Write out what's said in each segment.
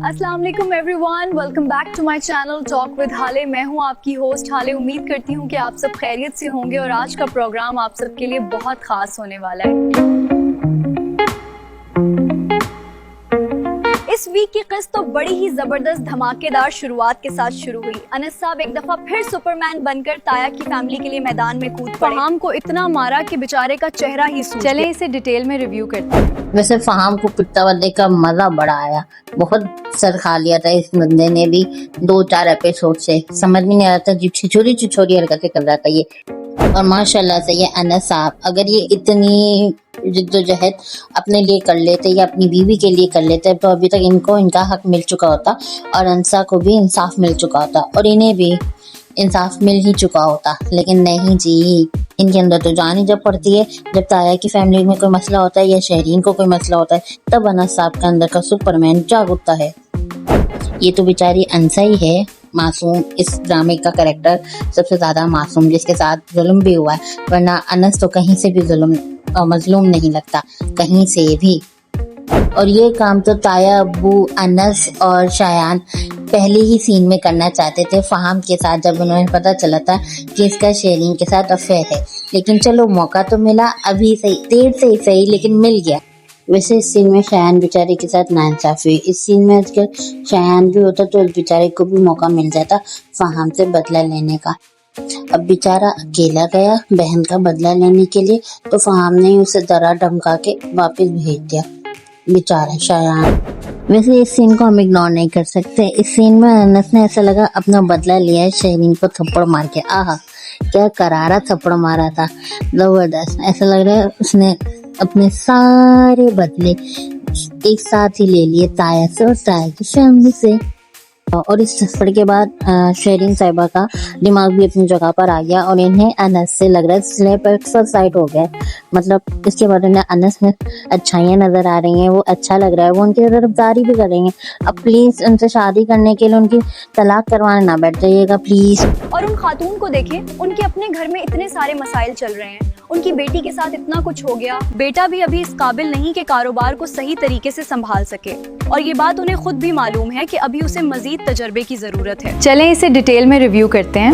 अस्सलाम वालेकुम everyone, welcome back to my channel talk with हाले। मैं हूं आपकी होस्ट हाले। उम्मीद करती हूं कि आप सब खैरियत से होंगे और आज का प्रोग्राम आप सबके लिए बहुत खास होने वाला है। इस वीक की किस्त तो बड़ी ही जबरदस्त धमाकेदार शुरुआत के साथ शुरू हुई। अनस साहब एक दफा फिर सुपरमैन बनकर ताया की फैमिली के लिए मैदान में कूद पड़े। फहाम को इतना मारा कि बेचारे का चेहरा ही सूज गया। चलें इसे डिटेल में रिव्यू करते हैं। वैसे फहाम को कुत्ता बनने का मजा बड़ा आया, बहुत सर खा लिया था इस बंदे ने भी 2-4 एपिसोड से। समझ में नहीं आ रहा था, छिछोरी हरकतें कर रहा था ये। और माशाल्लाह से ये अनस साहब अगर ये इतनी जिद्दोजहद अपने लिए कर लेते या अपनी बीवी के लिए कर लेते तो अभी तक इनको इनका हक मिल चुका होता और अंसा को भी इंसाफ मिल चुका होता और इन्हें भी इंसाफ मिल ही चुका होता। लेकिन नहीं जी, इनके अंदर तो जान ही जब पड़ती है जब ताया की फैमिली में कोई मसला होता है या शहरीन को कोई मसला होता है, तब अनस साहब का अंदर का सुपरमैन जाग उठता है। ये तो बेचारी अंसा ही है मासूम, इस ड्रामे का कैरेक्टर सबसे ज्यादा मासूम, जिसके साथ जुल्म भी हुआ है, वरना अनस तो कहीं से भी मजलूम नहीं लगता, कहीं से भी। और ये काम तो ताया, अब्बू, अनस और शायान पहले ही सीन में करना चाहते थे फहाम के साथ, जब उन्हें पता चला था कि इसका शेरिन के साथ अफेयर है। लेकिन चलो मौका तो मिला, अभी सही, देर से ही सही, लेकिन मिल गया। वैसे इस सीन में शायान बेचारे के साथ नाइंसाफी हुई। इस सीन में अगर शायान भी होता तो उस बेचारे को भी मौका मिल जाता फहाम से बदला लेने का। अब बेचारा अकेला गया बहन का बदला लेने के लिए, तो फहाम ने उसे डरा धमका के वापस भेज दिया, बेचारा शायान। वैसे इस सीन को हम इग्नोर नहीं कर सकते। इस सीन में अनस ने ऐसा लगा अपना बदला लिया है शहरीन को थप्पड़ मार के। आहा, क्या करारा थप्पड़ मारा था, जबरदस्त। ऐसा लग रहा है उसने अपने सारे बदले एक साथ ही ले लिए ताया से और ताया की फैमिली से। और इस थप्पड़ के बाद शेरिन साहिबा का दिमाग भी अपनी जगह पर आ गया और इन्हें अनस से लग रहा है स्लैप एक्सरसाइज हो गया। मतलब इसके बाद उन्हें अनस में अच्छाइयाँ नजर आ रही हैं, वो अच्छा लग रहा है, वो उनकी तरफदारी भी कर रही हैं। अब प्लीज उनसे शादी करने के लिए उनकी तलाक करवाने ना बैठ जाइएगा प्लीज। और उन खातून को देखें, उनके अपने घर में इतने सारे मसाइल चल रहे हैं, उनकी बेटी के साथ इतना कुछ हो गया, बेटा भी अभी इस काबिल नहीं कि कारोबार को सही तरीके से संभाल सके, और ये बात उन्हें खुद भी मालूम है कि अभी उसे मजीद तजर्बे की जरूरत है। चलें इसे डिटेल में रिव्यू करते हैं।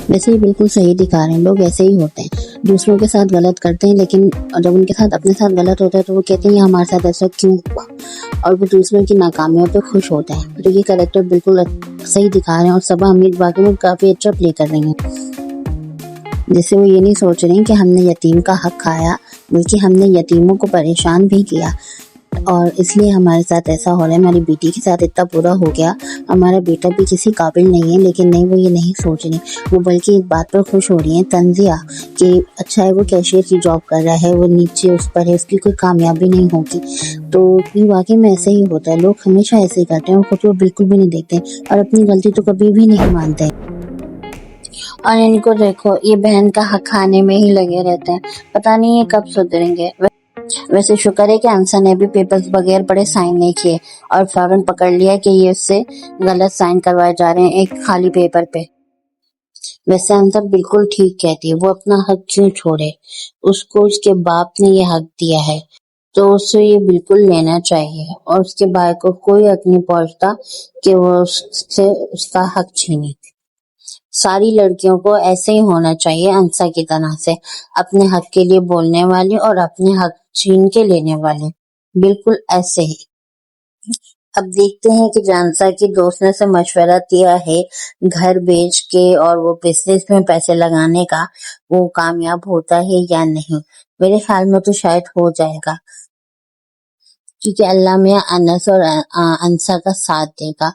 वैसे ही बिल्कुल सही दिखा रहे हैं, लोग ऐसे ही होते हैं, दूसरों के साथ गलत करते हैं, लेकिन जब उनके साथ अपने साथ गलत होता है तो वो कहते हैं हमारे साथ ऐसा क्यों हुआ, और वो दूसरों की नाकामियों पे खुश होते हैं। तो ये कैरेक्टर बिल्कुल सही दिखा रहे हैं और सबा हमीद बाकी में काफी अच्छा प्ले कर रही हैं। जैसे वो ये नहीं सोच रहे हैं कि हमने यतीम का हक खाया, बल्कि हमने यतीमों को परेशान भी किया और इसलिए हमारे साथ ऐसा हो रहा है, हमारी बेटी के साथ इतना बुरा हो गया, हमारा बेटा भी किसी काबिल नहीं है। लेकिन नहीं, वो ये नहीं सोच रही, वो बल्कि इस बात पर खुश हो रही है तंजिया कि अच्छा है वो कैशियर की जॉब कर रहा है, वो नीचे उस पर है, उसकी कोई कामयाबी नहीं होगी। तो ये वाकई में ऐसे ही होता है, लोग हमेशा ऐसे ही करते हैं और खुद को बिल्कुल भी नहीं देखते और अपनी गलती तो कभी भी नहीं मानते। और इनको देखो, ये बहन का हक खाने में ही लगे रहते हैं, पता नहीं ये कब सुधरेंगे। वैसे शुक्र है कि अंसा ने भी पेपर्स बगैर बड़े साइन नहीं किए और फौरन पकड़ लिया कि ये उससे गलत साइन करवाए जा रहे हैं एक खाली पेपर पे। वैसे अंसा बिल्कुल ठीक कहती है, वो अपना हक क्यों छोड़े, उसको उसके बाप ने ये हक दिया है तो उसे ये बिल्कुल लेना चाहिए और उसके भाई को कोई हक नहीं पहुंचता कि वो उससे उसका हक छीने। सारी लड़कियों को ऐसे ही होना चाहिए अंसा की तरह से, अपने हक के लिए बोलने वाली और अपने हक छीन के लेने वाली, बिल्कुल ऐसे ही। अब देखते हैं कि अंसा की दोस्त ने से मशवरा दिया है घर बेच के और वो बिजनेस में पैसे लगाने का, वो कामयाब होता है या नहीं। मेरे ख्याल में तो शायद हो जाएगा, क्योंकि अल्लाह मियां अनस और अंसा का साथ देगा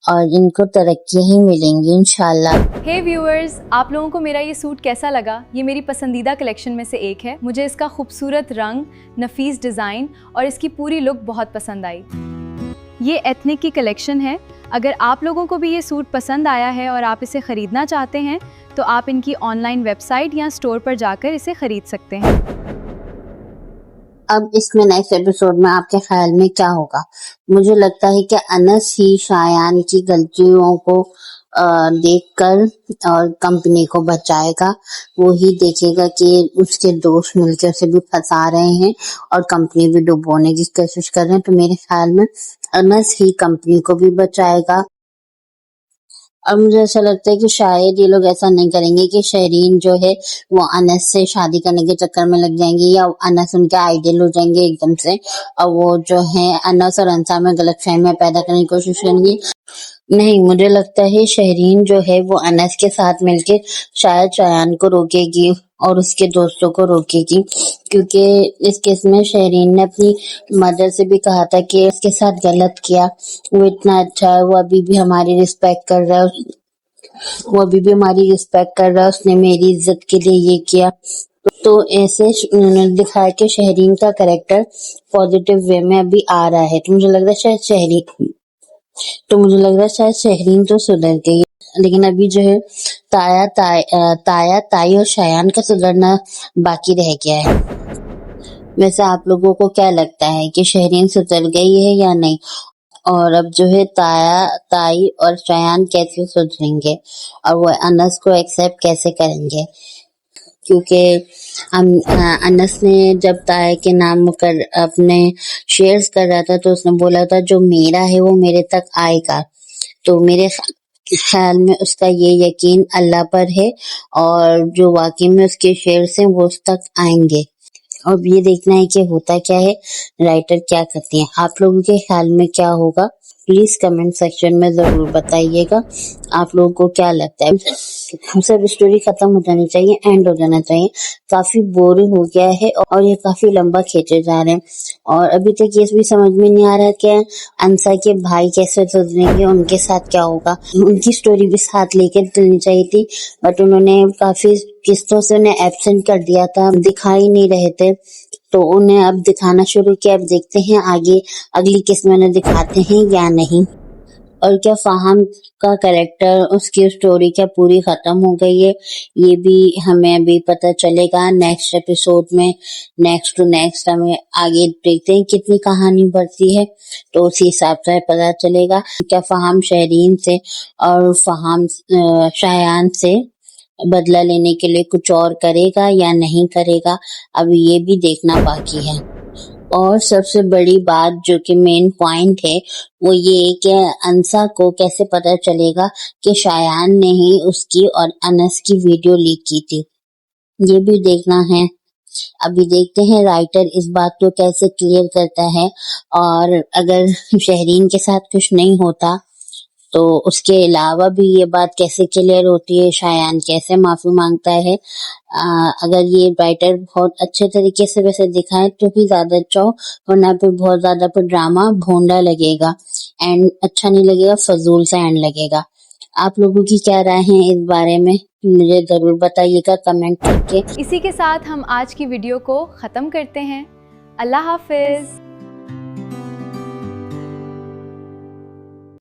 और इनको तरक्की ही मिलेंगी इंशाल्लाह। हे व्यूअर्स, आप लोगों को मेरा ये सूट कैसा लगा? ये मेरी पसंदीदा कलेक्शन में से एक है। मुझे इसका खूबसूरत रंग, नफीस डिज़ाइन और इसकी पूरी लुक बहुत पसंद आई। ये एथनिक की कलेक्शन है। अगर आप लोगों को भी ये सूट पसंद आया है और आप इसे ख़रीदना चाहते हैं तो आप इनकी ऑनलाइन वेबसाइट या स्टोर पर जाकर इसे ख़रीद सकते हैं। अब इसमें नेक्स्ट एपिसोड में आपके ख्याल में क्या होगा? मुझे लगता है कि अनस ही शायान की गलतियों को देखकर और कंपनी को बचाएगा। वो ही देखेगा कि उसके दोस्त मिलकर उसे भी फंसा रहे हैं और कंपनी भी डुबोने की कोशिश कर रहे हैं। तो मेरे ख्याल में अनस ही कंपनी को भी बचाएगा। और मुझे ऐसा लगता है कि शायद ये लोग ऐसा नहीं करेंगे कि शहरीन जो है वो अनस से शादी करने के चक्कर में लग जाएंगे या अनस उनके आइडियल हो जाएंगे एकदम से, और वो जो है अनस और अंसा में गलतफहमियां पैदा करने की कोशिश करेंगी। नहीं, मुझे लगता है शहरीन जो है वो अनस के साथ मिलके शायद शायान को रोकेगी और उसके दोस्तों को रोकेगी, क्योंकि इस केस में शहरीन ने अपनी मदर से भी कहा था कि इसके साथ गलत किया, वो इतना अच्छा है, वो अभी भी हमारी रिस्पेक्ट कर रहा है, उसने मेरी इज्जत के लिए ये किया। तो ऐसे उन्होंने दिखाया कि शहरीन का कैरेक्टर पॉजिटिव वे में अभी आ रहा है। तो मुझे लग रहा है शायद शहरीन तो सुधर गई, लेकिन अभी जो है ताया ताई और शायान का सुधरना बाकी रह गया है। वैसे आप लोगों को क्या लगता है कि शहरीन सुधर गई है या नहीं, और अब जो है ताया ताई और शायान कैसे सुधरेंगे और वो अनस को एक्सेप्ट कैसे करेंगे? क्योंकि अनस ने जब ताया के नाम कर अपने शेयर्स कर रहा था तो उसने बोला था जो मेरा है वो मेरे तक आएगा। तो मेरे ख्याल में उसका ये यकीन अल्लाह पर है और जो वाकई में उसके शेयर्स हैं वो उस तक आएंगे। अब ये देखना है कि होता क्या है, राइटर क्या करती हैं। आप लोगों के ख्याल में क्या होगा, प्लीज कमेंट सेक्शन में जरूर बताइएगा। आप लोगों को क्या लगता है? सब स्टोरी खत्म हो जानी चाहिए, एंड हो जाना चाहिए। काफी बोरिंग हो गया है और ये काफी लंबा खींचे जा रहे हैं और अभी तक ये भी समझ में नहीं आ रहा कि अंसा के भाई कैसे सुधरेंगे, उनके साथ क्या होगा। उनकी स्टोरी भी साथ लेकर चलनी चाहिए थी, बट उन्होंने काफी किस्तों से उन्हें एब्सेंट कर दिया था, दिखाई नहीं रहे थे। तो उन्हें अब दिखाना शुरू किया। अब देखते हैं आगे अगली किस्त में उन्हें दिखाते हैं या नहीं। और क्या फाहम का कैरेक्टर, उसकी स्टोरी क्या पूरी खत्म हो गई है, ये भी हमें अभी पता चलेगा नेक्स्ट एपिसोड में। नेक्स्ट टू नेक्स्ट हमें आगे देखते हैं कितनी कहानी बढ़ती है, तो उसी हिसाब से पता चलेगा क्या फाहम शहरीन से और फाहम शायान से बदला लेने के लिए कुछ और करेगा या नहीं करेगा, अभी ये भी देखना बाकी है। और सबसे बड़ी बात जो कि मेन पॉइंट है वो ये कि अंसा को कैसे पता चलेगा कि शायान ने ही उसकी और अनस की वीडियो लीक की थी, ये भी देखना है। अभी देखते हैं राइटर इस बात को कैसे क्लियर करता है, और अगर शहरीन के साथ कुछ नहीं होता तो उसके अलावा भी ये बात कैसे क्लियर होती है, शायान कैसे माफी मांगता है। अगर ये राइटर बहुत अच्छे तरीके से वैसे दिखाए तो भी ज्यादा अच्छा हो, वरना फिर बहुत ज्यादा फिर ड्रामा भोंडा लगेगा, एंड अच्छा नहीं लगेगा, फजूल सा एंड लगेगा। आप लोगों की क्या राय है इस बारे में, मुझे जरूर बताइएगा कमेंट करके। इसी के साथ हम आज की वीडियो को ख़त्म करते हैं। अल्लाह हाफिज़।